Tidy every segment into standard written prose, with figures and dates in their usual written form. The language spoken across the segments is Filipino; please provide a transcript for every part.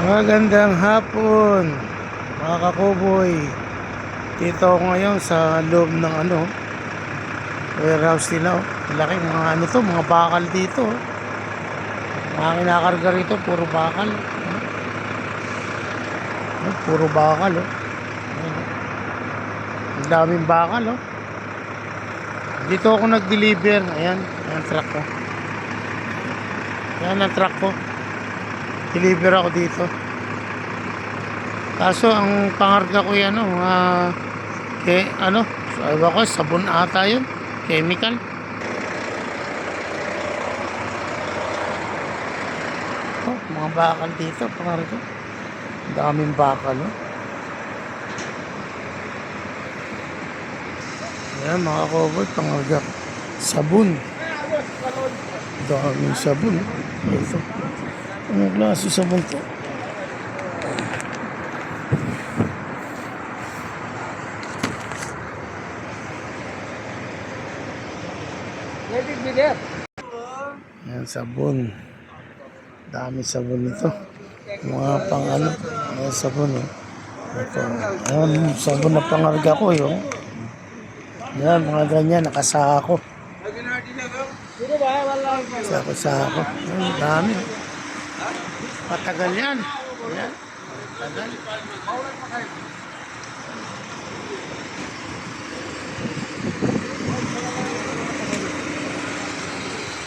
Magandang hapon, mga kakuboy. Dito ako ngayon sa loob ng warehouse nila. Laki mga mga bakal dito. Mga kinakarga rito, puro bakal. Puro bakal. Ang daming bakal. Dito ako nag-deliver. Ayan ang truck ko. Ayan ang truck ko. Deliver ako dito. Kaso ang pangarga ko yan, sabi ko, sabon ata yun, chemical. Mga bakal dito, pangarga. Daming bakal, Ayan, mga kobot, pangarga. Sabon. Daming sabon, Ito. Anong klase sabon to? Ayan, sabon. Dami sabon nito. Mga mga sabon. Ito. Ayan, sabon na pangarga ko yun. Ayan, mga ganyan, nakasako. Sako. Ayan, dami. Patagal yan. Ayan, patagal.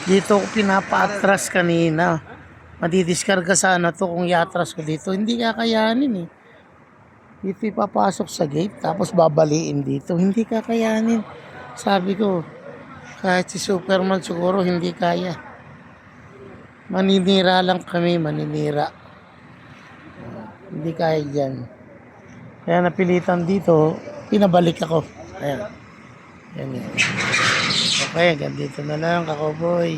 Dito ko pinapa-atras kanina. Madidiskarga sana to kung i-atras ko dito. Hindi kakayanin Dito ipapasok sa gate tapos babaliin dito. Hindi kakayanin. Sabi ko, kahit si Superman siguro hindi kaya. Maninira lang kami, maninira. Hindi kaya dyan. Kaya napilitan dito, pinabalik ako. Ayan. Yan. Okay, hanggang dito na lang, kakoboy.